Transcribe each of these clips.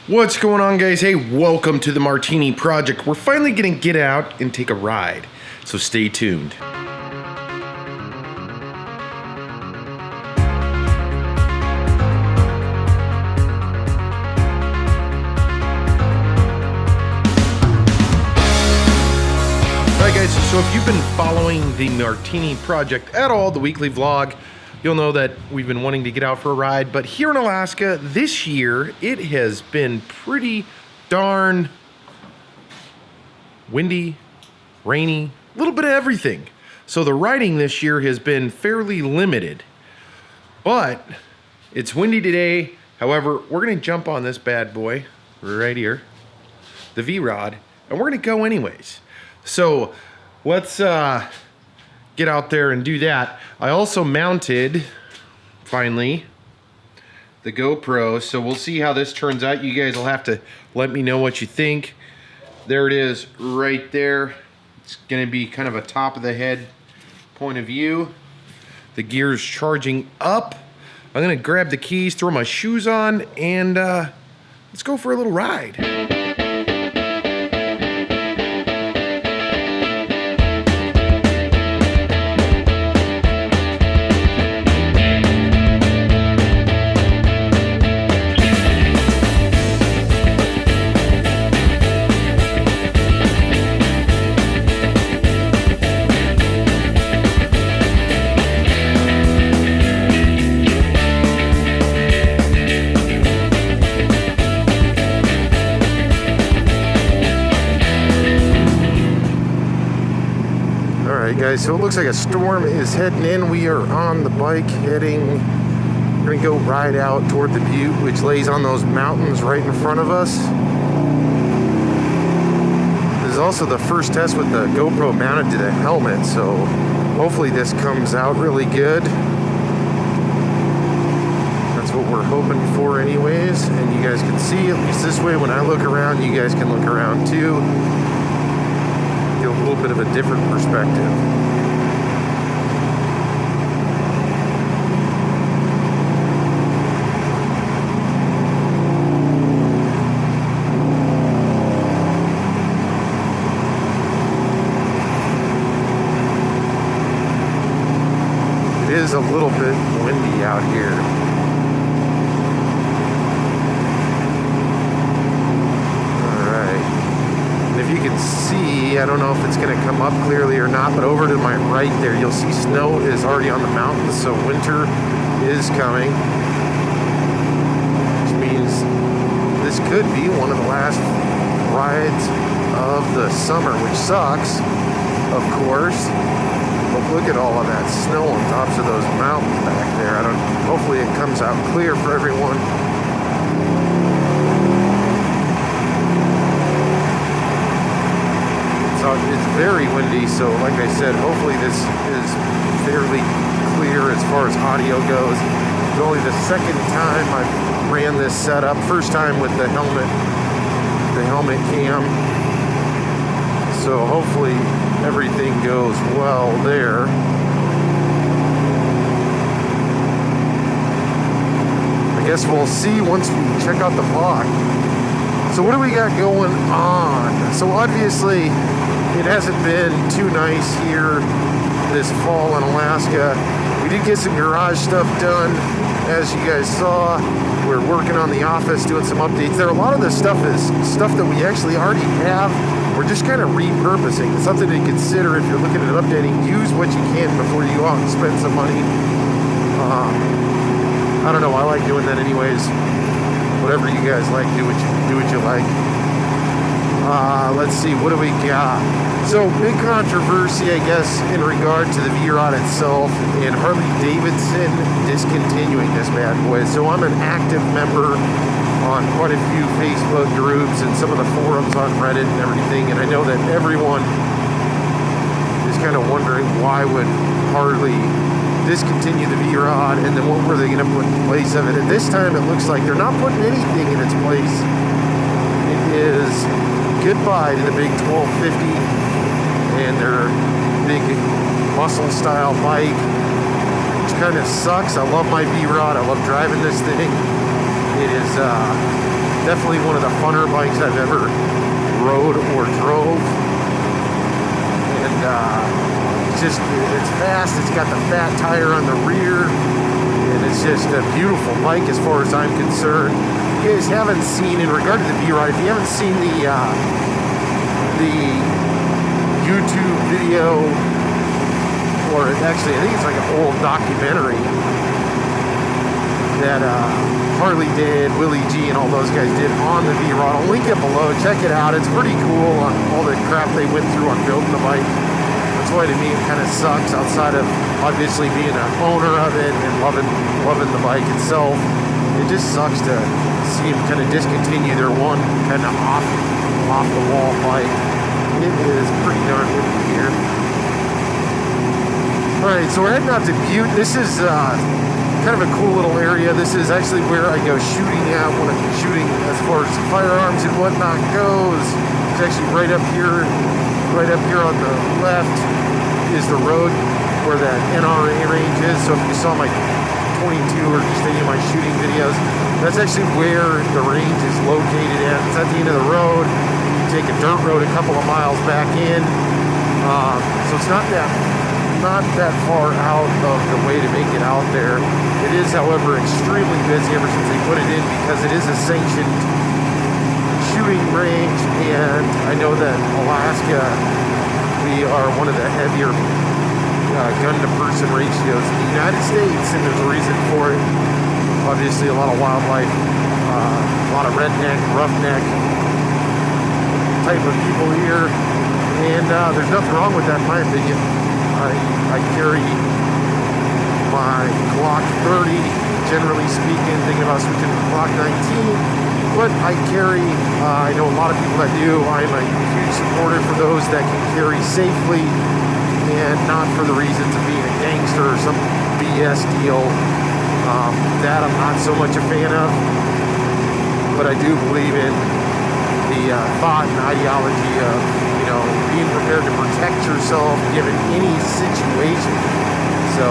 What's going on, guys? Hey, welcome to the Martini Project. We're finally gonna get out and take a ride, so stay tuned. Alright guys, so if you've been following the Martini Project at all, the weekly vlog, you'll know that we've been wanting to get out for a ride, but here in Alaska this year, it has been pretty darn windy, rainy, a little bit of everything. So the riding this year has been fairly limited, but it's windy today. However, we're gonna jump on this bad boy right here, the V-Rod, and we're gonna go anyways. So let's get out there and do that. I also mounted, finally, the GoPro, so we'll see how this turns out. You guys will have to let me know what you think. There it is right there. It's gonna be kind of a top of the head point of view. The gear's charging up. I'm gonna grab the keys, throw my shoes on, and let's go for a little ride. Guys, so it looks like a storm is heading in. We are on the bike heading, we're gonna go ride out toward the Butte, which lays on those mountains right in front of us. This is also the first test with the GoPro mounted to the helmet, so hopefully this comes out really good. That's what we're hoping for anyways, and you guys can see, at least this way, when I look around, you guys can look around too. Get a little bit of a different perspective. It is a little bit windy out here. You can see, I don't know if it's going to come up clearly or not, but over to my right there, you'll see snow is already on the mountains, so winter is coming. Which means this could be one of the last rides of the summer, which sucks, of course. But look at all of that snow on tops of those mountains back there. Hopefully it comes out clear for everyone. It's very windy, so like I said, hopefully this is fairly clear as far as audio goes. It's only the second time I've ran this setup. First time with the helmet cam. So hopefully everything goes well there. I guess we'll see once we check out the vlog. So what do we got going on? So obviously, it hasn't been too nice here this fall in Alaska. We did get some garage stuff done, as you guys saw. We're working on the office, doing some updates there. A lot of this stuff is stuff that we actually already have. We're just kind of repurposing. It's something to consider if you're looking at updating. Use what you can before you go out and spend some money. I don't know, I like doing that anyways. Whatever you guys like, do what you like. Let's see, what do we got? So, big controversy, I guess, in regard to the V-Rod itself, and Harley Davidson discontinuing this bad boy. So I'm an active member on quite a few Facebook groups and some of the forums on Reddit and everything, and I know that everyone is kind of wondering why would Harley discontinue the V-Rod, and then what were they going to put in place of it. At this time, it looks like they're not putting anything in its place. It is goodbye to the big 1250 and their big muscle style bike, which kind of sucks. I love my V-Rod. I love driving this thing. It is Definitely one of the funner bikes I've ever rode or drove. And it's fast. It's got the fat tire on the rear. And it's just a beautiful bike as far as I'm concerned. You guys haven't seen, in regard to the V-Ride, if you haven't seen the YouTube video, or actually I think it's like an old documentary that Harley did, Willie G and all those guys did on the V-Rod. I'll link it below. Check it out. It's pretty cool on all the crap they went through on building the bike. That's why to me it kind of sucks, outside of obviously being an owner of it and loving the bike itself. It just sucks to see them kind of discontinue their one kind of off the wall bike. It is pretty darn windy here. Alright, so we're heading out to Butte. This is kind of a cool little area. This is actually where I go shooting at when I'm shooting as far as firearms and whatnot goes. It's actually right up here on the left is the road where that NRA range is. So if you saw my 22 or just any of my shooting videos, that's actually where the range is located at. It's at the end of the road. You take a dirt road a couple of miles back in. So it's not that far out of the way to make it out there. It is, however, extremely busy ever since they put it in, because it is a sanctioned shooting range, and I know that Alaska, we are one of the heavier gun-to-person ratios in the United States, and there's a reason for it. Obviously, a lot of wildlife, a lot of redneck, roughneck type of people here, and there's nothing wrong with that in my opinion. I carry my Glock 30, generally speaking, thinking about switching to Glock 19, but I carry, I know a lot of people that do. I'm a huge supporter for those that can carry safely and not for the reasons of being a gangster or some BS deal. That I'm not so much a fan of, but I do believe in the thought and ideology of, being prepared to protect yourself given any situation. So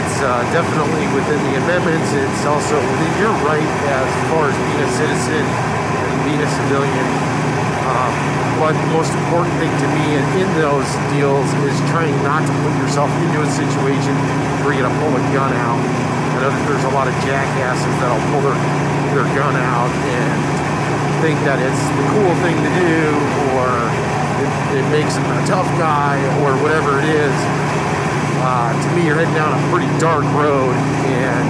it's definitely within the amendments. It's also within your right as far as being a citizen and being a civilian. But the most important thing to me in those deals is trying not to put yourself into a situation where you're going to pull a gun out. I know that there's a lot of jackasses that'll pull their gun out and think that it's the cool thing to do, or it makes him a tough guy, or whatever it is. To me, you're heading down a pretty dark road, and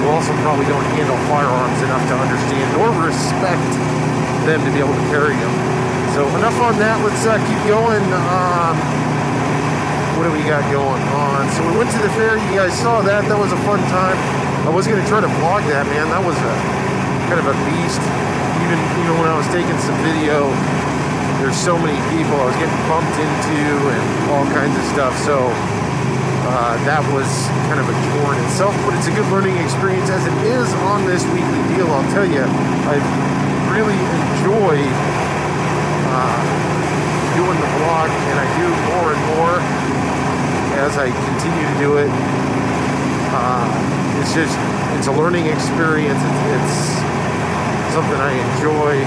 you also probably don't handle firearms enough to understand or respect them to be able to carry them. So enough on that. Let's keep going. What do we got going on? So we went to the fair. You guys saw that. That was a fun time. I was going to try to vlog that, man. That was a kind of a beast. Even when I was taking some video, there's so many people I was getting bumped into and all kinds of stuff. So that was kind of a chore in itself, but it's a good learning experience as it is on this weekly deal. I'll tell you, I've really enjoyed doing the vlog, and I do more and more as I continue to do it. It's a learning experience. It's something I enjoy.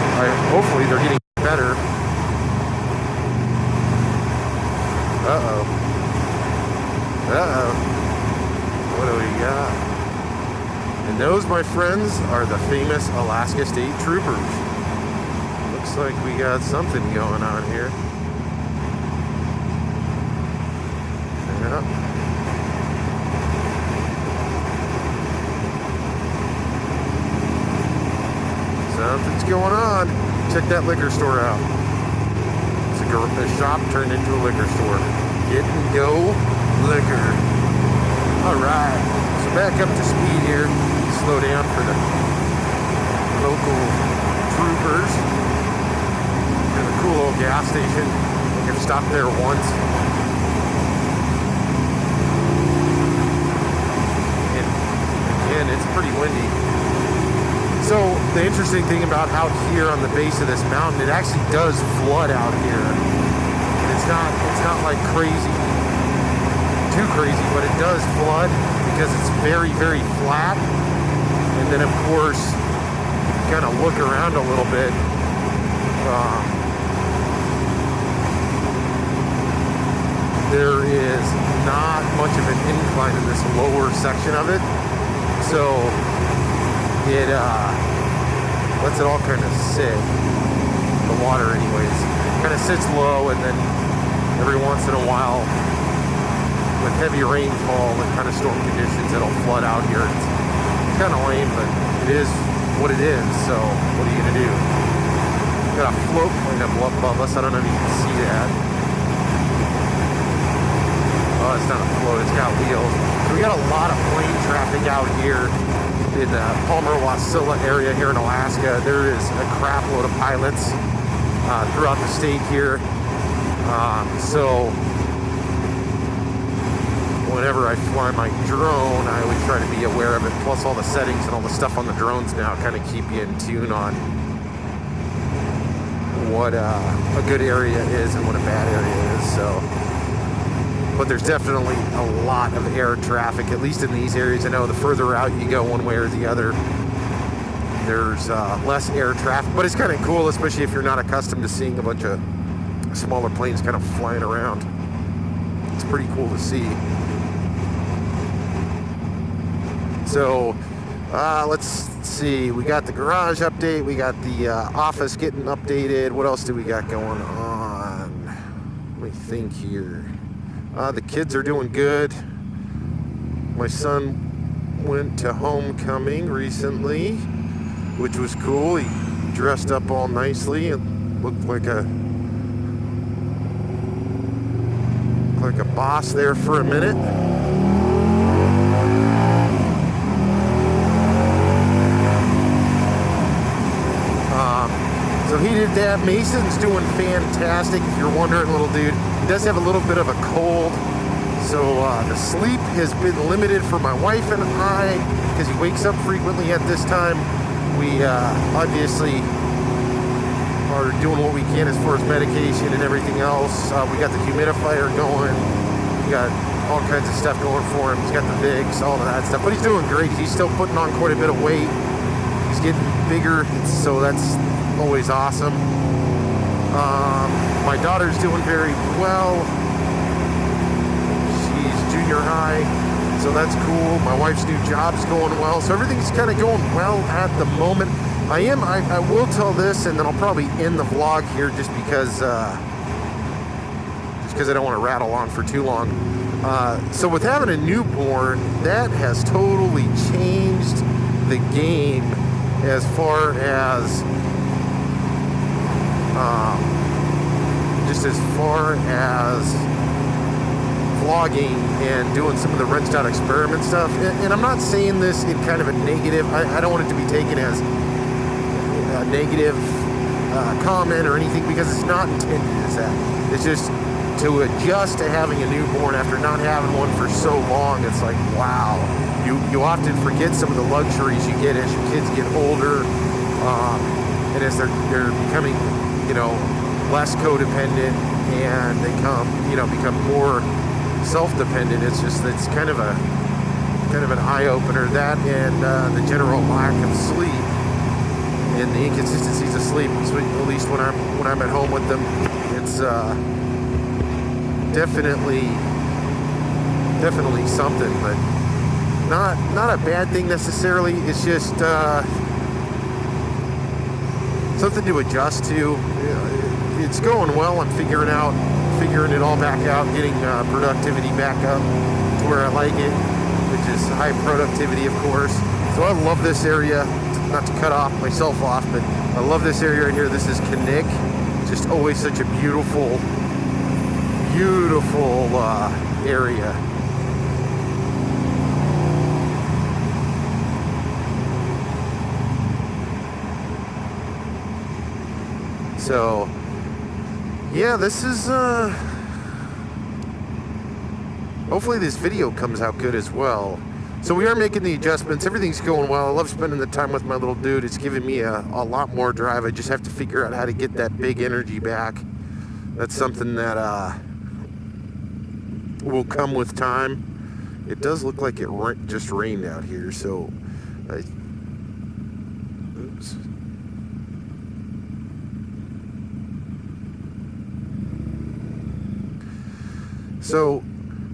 Hopefully they're getting better. What do we got? And those, my friends, are the famous Alaska State Troopers. Looks like we got something going on here. Yeah. Something's going on. Check that liquor store out. It's a shop turned into a liquor store. Get and go liquor. Alright. So back up to speed here. Slow down for the local troopers. And a cool old gas station. I've stopped there once. And again, it's pretty windy. So the interesting thing about out here on the base of this mountain, it actually does flood out here. And it's not like crazy, too crazy, but it does flood because it's very, very flat. And then of course, kind of look around a little bit. There is not much of an incline in this lower section of it, so it lets it all kind of sit. The water, anyways, kind of sits low, and then every once in a while, with heavy rainfall and kind of storm conditions, it'll flood out here. It's kind of lame, but it is what it is. So what are you gonna do? Got a float plane up above us. I don't know if you can see that. Oh, it's not a float, it's got wheels. So we got a lot of plane traffic out here in the Palmer-Wasilla area here in Alaska. There is a crap load of pilots throughout the state here. So whenever I fly my drone, I always try to be aware of it. Plus all the settings and all the stuff on the drones now kind of keep you in tune on what a good area is and what a bad area is. So, but there's definitely a lot of air traffic, at least in these areas. I know the further out you go one way or the other, there's less air traffic, but it's kind of cool, especially if you're not accustomed to seeing a bunch of smaller planes kind of flying around. It's pretty cool to see. So let's see, we got the garage update, we got the office getting updated. What else do we got going on? Let me think here. The kids are doing good. My son went to homecoming recently, which was cool. He dressed up all nicely and looked like a boss there for a minute. So he did that. Mason's doing fantastic. If you're wondering, little dude, he does have a little bit of a cold. So the sleep has been limited for my wife and I because he wakes up frequently at this time. We obviously are doing what we can as far as medication and everything else. We got the humidifier going. We got all kinds of stuff going for him. He's got the Vicks, all of that stuff. But he's doing great. He's still putting on quite a bit of weight. He's getting bigger, so that's always awesome. My daughter's doing very well. She's junior high, so that's cool. My wife's new job's going well, so everything's kind of going well at the moment. I will tell this, and then I'll probably end the vlog here just because I don't want to rattle on for too long. So with having a newborn, that has totally changed the game as far as just as far as vlogging and doing some of the wrenched out experiment stuff. And I'm not saying this in kind of a negative, I don't want it to be taken as a negative comment or anything, because it's not intended as that. It's just to adjust to having a newborn after not having one for so long. It's like, wow, you often forget some of the luxuries you get as your kids get older, and as they're becoming, less codependent, and they become more self-dependent. It's kind of an eye-opener, that and the general lack of sleep and the inconsistencies of sleep, at least when I'm at home with them. It's definitely something, but not a bad thing necessarily. It's just something to adjust to. It's going well. I'm figuring it all back out, getting productivity back up to where I like it, which is high productivity, of course. So I love this area. Not to cut myself off, but I love this area right here. This is Kinnick. Just always such a beautiful area. So yeah, this is hopefully this video comes out good as well. So we are making the adjustments. Everything's going well. I love spending the time with my little dude. It's giving me a lot more drive. I just have to figure out how to get that big energy back. That's something that will come with time. It does look like it just rained out here, so oops. So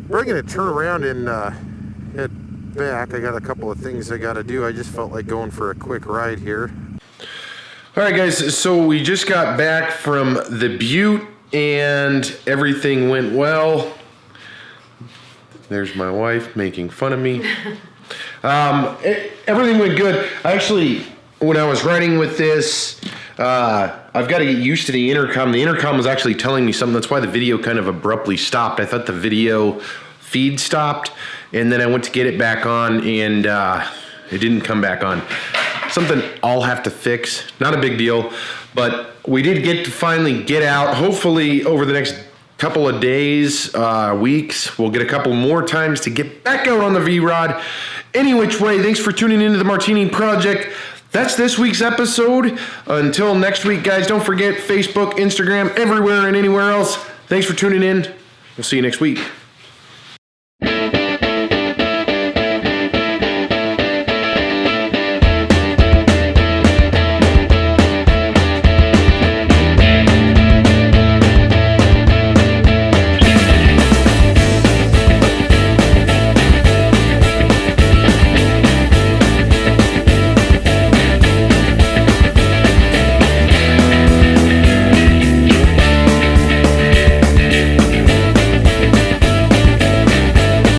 we're going to turn around and head back. I got a couple of things I got to do. I just felt like going for a quick ride here. All right, guys, so we just got back from the Butte and everything went well. There's my wife making fun of me. Everything went good. Actually, when I was riding with this, I've got to get used to the intercom. The intercom was actually telling me something. That's why the video kind of abruptly stopped. I thought the video feed stopped, and then I went to get it back on, and it didn't come back on. Something I'll have to fix. Not a big deal, but we did get to finally get out. Hopefully over the next couple of days, weeks, we'll get a couple more times to get back out on the V-Rod. Any which way, thanks for tuning into the Martini Project. That's this week's episode. Until next week, guys, don't forget Facebook, Instagram, everywhere and anywhere else. Thanks for tuning in. We'll see you next week.